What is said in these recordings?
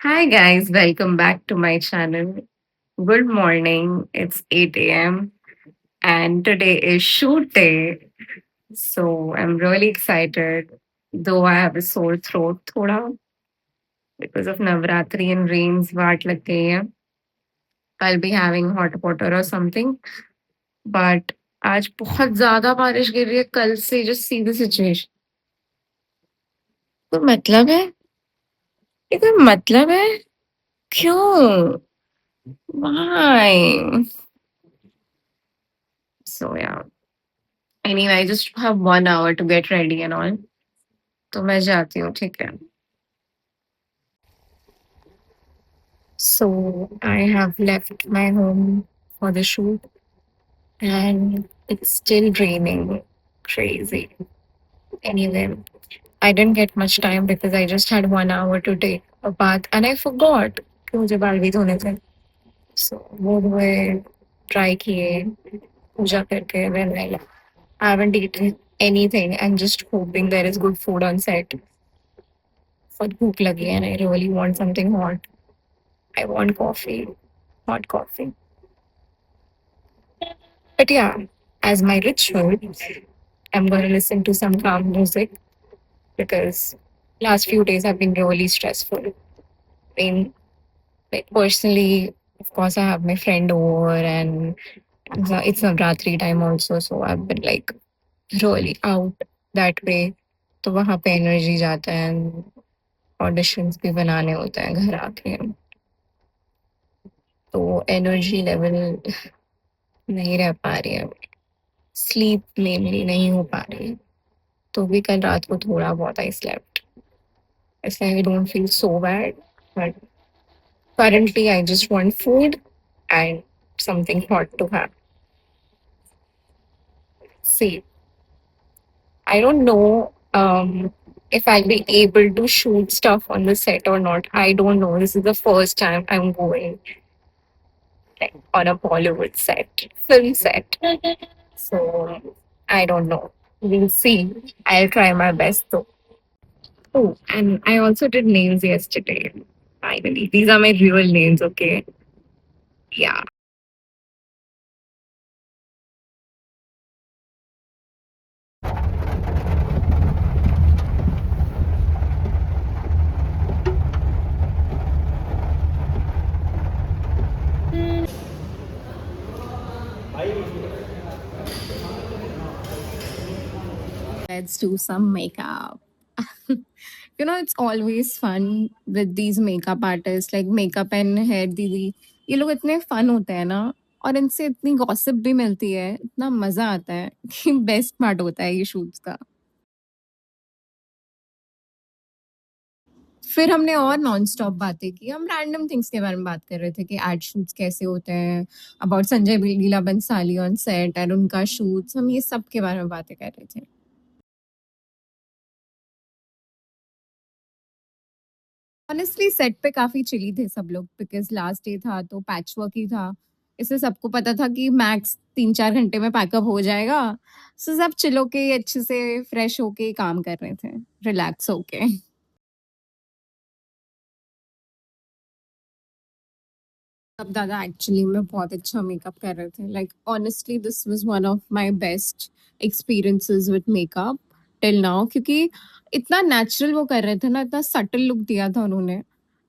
Hi guys, welcome back to my channel. Good morning. It's 8 a.m. and today is shoot day. So I'm really excited. Though I have a sore throat thoda because of Navratri and rains वाट लग गई है. I'll be having hot water or something. But आज बहुत ज्यादा बारिश गिर रही है कल से. Just see the situation. कोई मतलब है? ये कोई मतलब है? क्यों? Why? So yeah. Anyway, I just have 1 hour to get ready and all. तो मैं जाती हूँ, ठीक है? So I have left my home for the shoot and it's still raining. Crazy. Anyway, I didn't get much time because I just had 1 hour to take a bath and I forgot कि मुझे बाल भी धोने थे. So वो धोए, try किए, पूजा करके then I left. I haven't eaten anything and just hoping there is good food on set. बहुत भूख लगी है and I really want something hot. I want coffee, hot coffee. But yeah, as my ritual, I'm going to listen to some calm music because last few days have been really stressful. I mean, like personally, of course, I have my friend over and it's Navratri time also, so I've been like really out that way. तो वहाँ पे energy जाता है and auditions भी बनाने होते हैं घर आके तो एनर्जी लेवल नहीं रह पा रही है स्लीप मेनली नहीं हो पा रही है तो भी कल रात को थोड़ा बहुत आई स्लेप्ट इसलिए I don't feel so bad but currently I just want food and something hot to have. See, I don't know if I'll be able to shoot stuff on the set or not. I don't know. This is the first time I'm going like on a Bollywood set, film set. So I don't know. We'll see. I'll try my best though. Oh, and I also did nails yesterday. Finally, these are my real names. Okay. Yeah. Let's do some makeup. It's always fun with these makeup artists like makeup and hair दीदी. ये लोग इतने fun होते हैं ना और इनसे इतनी गॉसिप भी मिलती है इतना मजा आता है कि बेस्ट पार्ट होता है ये शूट्स का फिर हमने और नॉन स्टॉप बातें की हम रैंडम थिंग्स के बारे में बात कर रहे थे कि एड शूट्स कैसे होते हैं about Sanjay Leela Bhansali on set एंड उनका शूट्स हम ये सब के बारे में बातें कर रहे थे ऑनेस्टली सेट पे काफ़ी चिली थे सब लोग बिकॉज़ लास्ट डे था तो पैच वर्क ही था। इसलिए सबको पता था कि मैक्स 3-4 घंटे में पैकअप हो जाएगा। सो सब चिल होके अच्छे से फ्रेश होके काम कर रहे थे, रिलैक्स होके। अब दादा एक्चुअली में बहुत अच्छा मेकअप कर रहे थे। Like honestly this was one of my best experiences with makeup till now क्योंकि इतना नेचुरल वो कर रहे थे ना, इतना सटल लुक दिया था उन्होंने,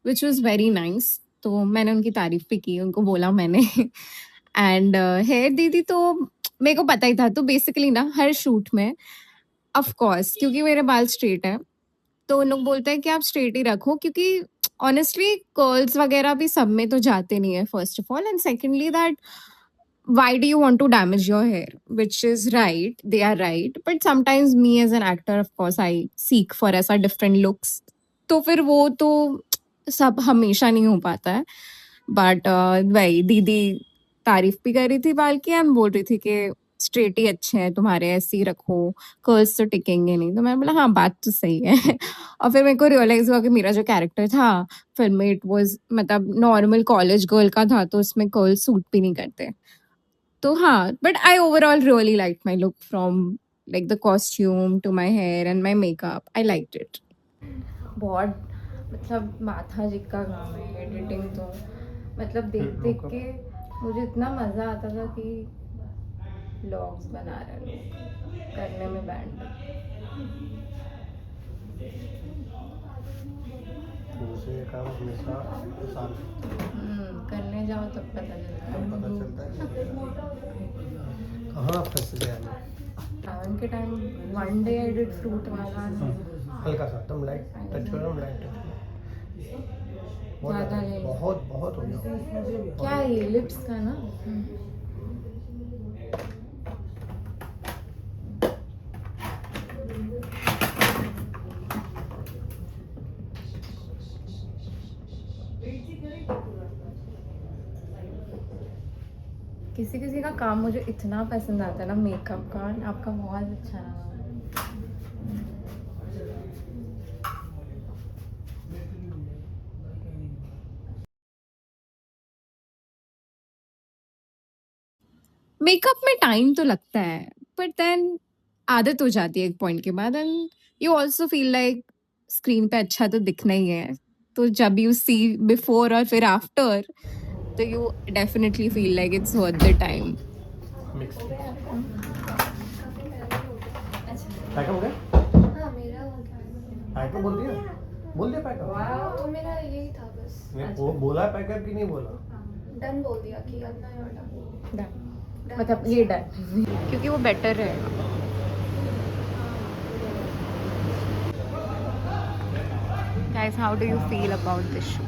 व्हिच वाज़ वेरी नाइस। तो मैंने उनकी तारीफ़ भी की, उनको बोला मैंने एंड हेयर दीदी तो मेरे को पता ही था। तो बेसिकली ना हर शूट में ऑफ कोर्स क्योंकि मेरे बाल स्ट्रेट हैं तो उन लोग बोलते हैं कि आप स्ट्रेट ही रखो क्योंकि ऑनेस्टली कर्ल्स वगैरह भी सब में तो जाते नहीं है first of all and secondly that why do you want to damage your hair, which is right, they are right, but sometimes me as an actor of course I seek for ऐसा different looks तो फिर वो तो सब हमेशा नहीं हो पाता है बट वही दीदी तारीफ भी कर रही थी बाल की एंड बोल रही थी कि स्ट्रेट ही अच्छे हैं तुम्हारे ऐसे ही रखो कर्ल्स तो टिकेंगे नहीं तो मैंने बोला हाँ बात तो सही है और फिर मेरे को रियलाइज हुआ कि मेरा जो कैरेक्टर था फिल्म में इट वाज मतलब नॉर्मल कॉलेज गर्ल का था तो उसमें कर्ल सूट भी नहीं करते तो हाँ but I overall really like my look from like the costume to my hair and my makeup I like it बहुत मतलब माथा का काम है एडिटिंग तो, मतलब देख देख के मुझे इतना मज़ा आता था कि व्लॉग्स बना रहे लोग, करने में बैंड। दूसरे काम हमेशा आसान करने जाओ तब पता चलता है। पता चलता है कहाँ फंस गया मैं। सावन के time one day I did fruit वाला, हल्का सा तुम लाइट टच करो, लाइट टच करो। बहुत ज़्यादा ज़्यादा नहीं। बहुत बहुत हो गया। क्या है ये लिप्स का ना? किसी किसी का काम मुझे इतना पसंद आता है ना मेकअप का, आपका बहुत अच्छा लगा। मेकअप में टाइम तो लगता है, बट देन आदत हो जाती है एक पॉइंट के बाद, and you also feel like screen पे अच्छा तो दिखना ही है। तो जब यू सी बिफोर और फिर आफ्टर, तो you definitely feel like it's worth the time. मिक्स पैकअप हो गया। हाँ मेरा हो गया। पैकअप बोल दिया पैकअप। तो मेरा यही था बस। वो बोला पैकअप कि नहीं बोला। डन बोल दिया कि अपना ही ऑर्डर डन, मतलब ये डन क्योंकि वो बेटर रहेगा। Guys, how do you feel about this show?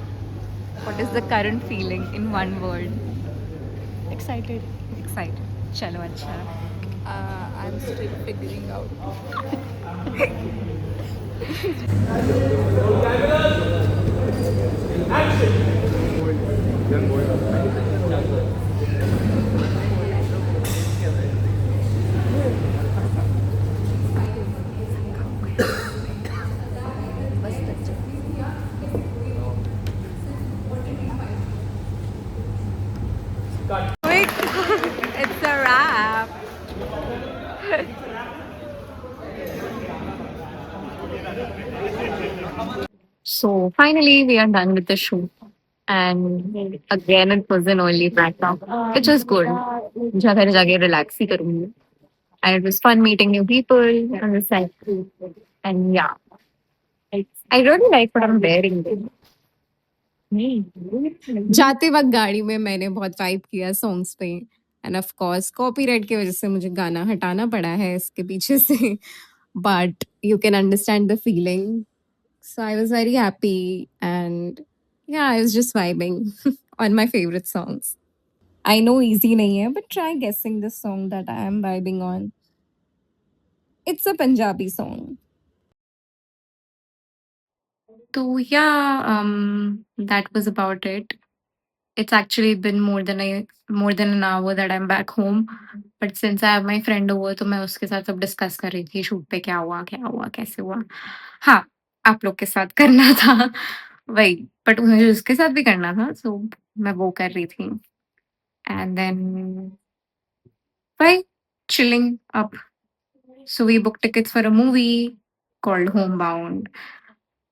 What is the current feeling in one word? Excited. Excited. चलो अच्छा। I am still figuring out. Quick, it's a wrap. So finally, we are done with the shoot. And again, it was an early wrap-up, which was good. जगह जगह relax ही करूँगी. And it was fun meeting new people on the set. And yeah, I really like what I'm wearing. जाते वक्त गाड़ी में मैंने बहुत vibe किया सॉन्ग्स पे, एंड ऑफ कोर्स कॉपीराइट की वजह से मुझे गाना हटाना पड़ा है इसके पीछे से, but you can understand the feeling. So I was very happy, and yeah I was just vibing on my favourite songs. I know easy नहीं है, but try guessing this song that I am vibing on. It's a Punjabi song. तो yeah, that was about it. It's actually been more than an hour that I'm back home. But since I have my friend over, तो मैं उसके साथ सब discuss कर रही थी shoot पे क्या हुआ, कैसे हुआ. हाँ, आप लोग के साथ करना था वही, बट मुझे उसके साथ भी करना था, so मैं वो कर रही थी. And then why chilling up. So we booked tickets for a movie called Homebound.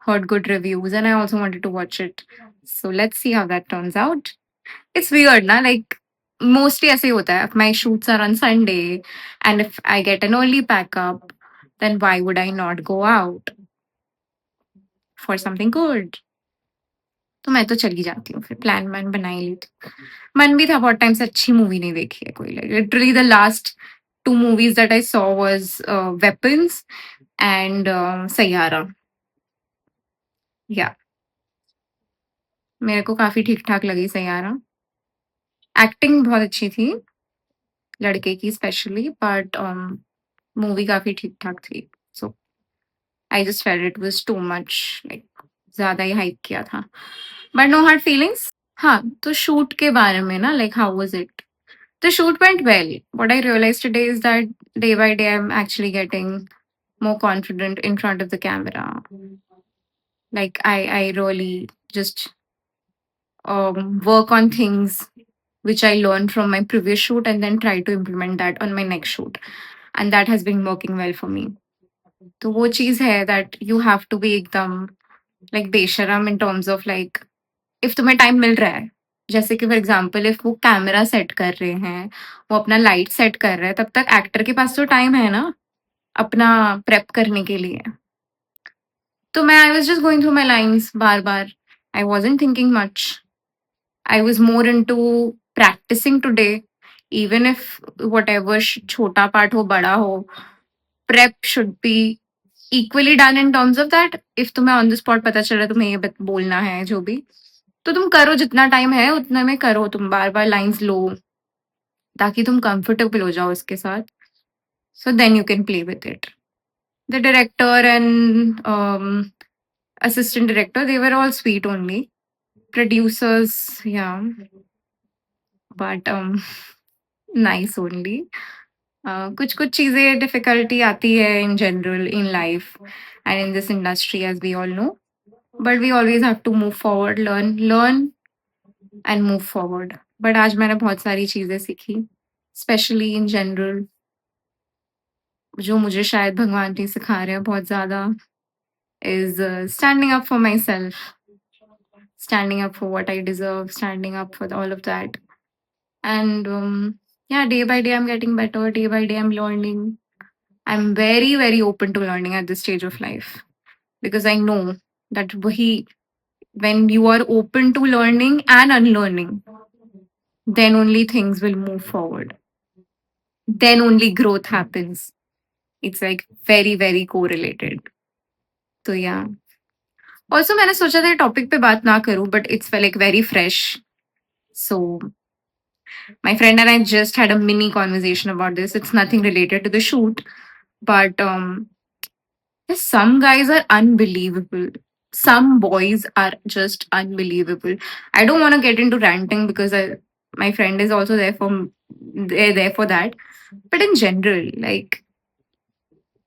Heard good reviews, and I also wanted to watch it. So let's see how that turns out. It's weird, na? Like mostly ऐसे ही होता है. If my shoots are on Sunday, and if I get an early pack up, then why would I not go out for something good? तो मैं तो चली जाती हूँ, फिर प्लान वैन बना ही लेती हूँ. मन भी था बहुत टाइम से अच्छी मूवी नहीं देखी है कोई. Literally the last two movies that I saw was Weapons and Sayyara. Yeah, मेरे को काफी ठीक ठाक लगी सैयारा. एक्टिंग बहुत अच्छी थी लड़के की स्पेशली, बट मूवी काफी ठीक ठाक थी. So I just felt it was too much, like ज्यादा ही हाइप किया था, बट नो हार्ड फीलिंग्स. हाँ, तो शूट के बारे में ना, like how was it. The shoot went well. What I realized today is that day by day I'm actually getting more confident in front of the camera. Like I really just work on things which I learned from my previous shoot and then try to implement that on my next shoot. And that has been working well for me. तो वो चीज़ है that you have to be एकदम like बेशरम इन terms of like if तुम्हें time मिल रहा है, जैसे कि फॉर एग्जांपल इफ वो कैमरा सेट कर रहे हैं, वो अपना लाइट सेट कर रहे हैं, तब तक एक्टर के पास तो टाइम है ना अपना प्रेप करने के लिए। तो मैं I was just going through my lines बार बार, I wasn't thinking much, I was more into practising today, even if whatever छोटा पार्ट हो बड़ा हो, prep should be equally done in terms of that if तुम्हें on the spot पता चला तुम्हें ये बोलना है जो भी, तो तुम करो, जितना टाइम है उतने में करो, तुम बार बार लाइंस लो ताकि तुम कंफर्टेबल हो जाओ उसके साथ, so then you can play with it. The director and assistant director, they were all sweet only. Producers, yeah, but nice only. कुछ कुछ चीजें डिफिकल्टी आती है in general in life and in this industry as we all know, but we always have to move forward, learn and move forward. But आज मैंने बहुत सारी चीजें सीखी, स्पेशली इन जनरल, जो मुझे शायद भगवान जी सिखा रहे हैं बहुत ज्यादा, is standing up for my self, standing up for what I deserve, standing up for all of that. And yeah, day by day, I'm getting better. Day by day, I'm learning. I'm very, very open to learning at this stage of life because I know that when you are open to learning and unlearning, then only things will move forward. Then only growth happens. It's like very, very correlated. So yeah. Also, मैंने सोचा था ये topic पे बात ना करूं, but it's like very fresh. So my friend and I just had a mini conversation about this. It's nothing related to the shoot, but some guys are unbelievable. Some boys are just unbelievable. I don't want to get into ranting because my friend is also there for that. But in general, like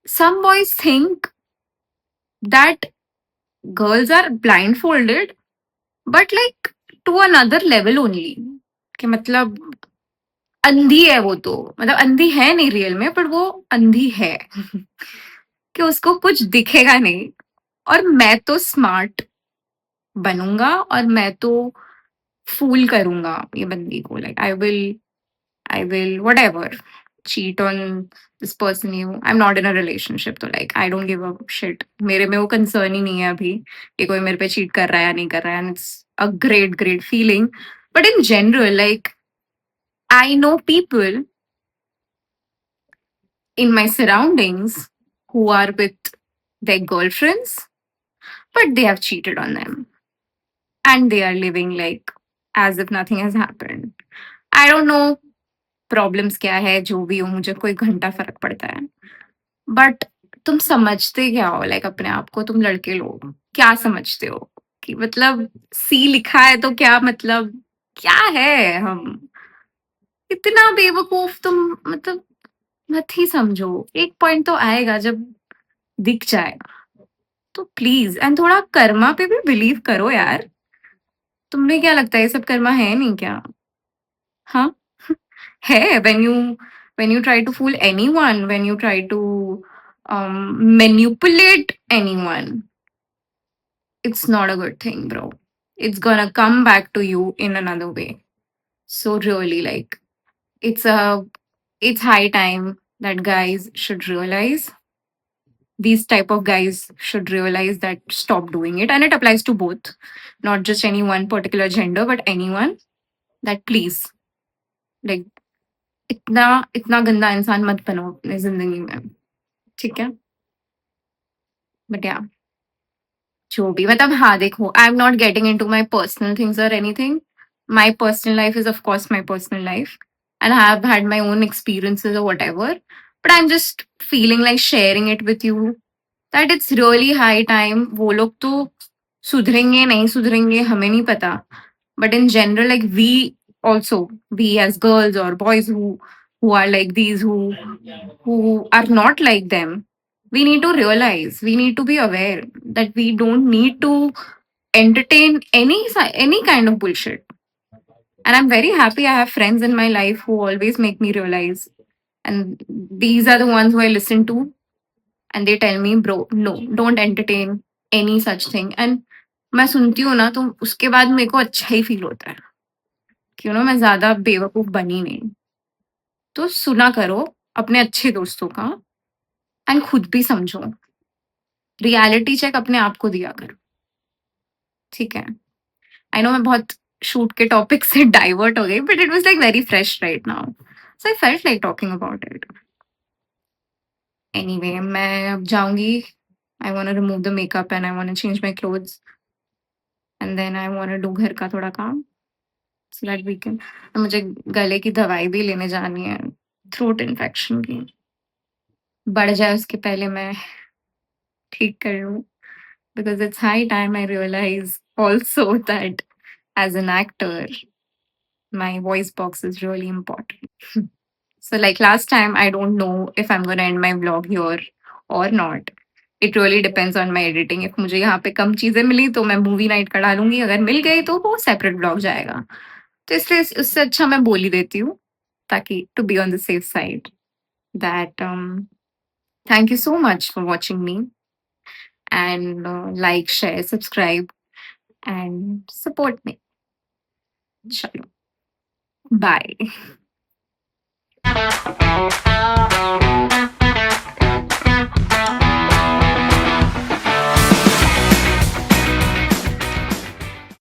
some boys think that girls are blindfolded, but like to another level only. कि मतलब अंधी है वो, तो मतलब अंधी है नहीं रियल में, पर वो अंधी है कि उसको कुछ दिखेगा नहीं, और मैं तो स्मार्ट बनूंगा और मैं तो फूल करूंगा ये बंदी को, like I will whatever cheat on this person, you I am not in a relationship, तो like I don't give a shit, मेरे में वो कंसर्न ही नहीं है अभी कि कोई मेरे पे चीट कर रहा है या नहीं कर रहा है, and it's a great great feeling. But in general like I know people in my surroundings who are with their girlfriends, but they have cheated on them and they are living like as if nothing has happened. I don't know problems क्या है, जो भी हो मुझे कोई घंटा फर्क पड़ता है, बट तुम समझते क्या हो, लाइक अपने आप को तुम लड़के लोग क्या समझते हो कि मतलब सी लिखा है तो क्या मतलब, क्या है हम इतना बेवकूफ तुम, मतलब मत ही समझो, एक पॉइंट तो आएगा जब दिख जाएगा, तो प्लीज एंड थोड़ा कर्मा पे भी बिलीव करो यार। तुम्हें क्या लगता है ये सब कर्मा है नहीं क्या? हाँ है। when you try to fool anyone, when you try to manipulate anyone, it's not a good thing, bro. It's gonna come back to you in another way. So really, like, it's a it's high time that guys should realize, these type of guys should realize that stop doing it, and it applies to both, not just any one particular gender but anyone, that please, like, इतना इतना गंदा इंसान मत बनो अपनी जिंदगी में, ठीक है? बट या जो भी, मतलब हाँ देखो, I am not getting into my personal things और anything, my personal life is of course my personal life and I have had my own experiences or whatever, but I'm just feeling like sharing it with you, that it's really high time। वो लोग तो सुधरेंगे नहीं सुधरेंगे हमें नहीं पता, but in general, like also we as girls or boys who are like these, who are not like them, we need to realize, we need to be aware that we don't need to entertain any kind of bullshit. And I'm very happy I have friends in my life who always make me realize, and these are the ones who I listen to, and they tell me, bro, no, don't entertain any such thing and मैं सुनती हूँ ना तो उसके बाद मेरे को अच्छा ही फील होता है कि मैं ज़्यादा बेवकूफ़ बनी नहीं। तो सुना करो अपने अच्छे दोस्तों का एंड खुद भी समझो। रियलिटी चेक अपने आप को दिया करो, ठीक है? आई नो मैं बहुत शूट के टॉपिक से डाइवर्ट हो गई but it was like very fresh right now. So I felt like talking about it. Anyway मैं अब जाऊँगी। I want to remove the makeup and I want to change my clothes and then I want to do घर का थोड़ा काम so that we can मुझे गले की दवाई भी लेने जानी है, थ्रोट इन्फेक्शन की। बढ़ जाए उसके पहले मैं ठीक कर लूँ because it's high time I realize also that as an actor, my voice box is really important. So, like last time, I don't know if I'm going to end my vlog here or not. It really depends on my editing. If मुझे यहाँ पे कम चीज़ें मिली तो मैं movie night का डालूंगी, अगर मिल गई तो वो सेपरेट ब्लॉग जाएगा। तो इसलिए उससे अच्छा मैं बोल ही देती हूँ ताकि to be on the safe side that thank you so much for watching me and like share subscribe and support me. Chalo. Bye.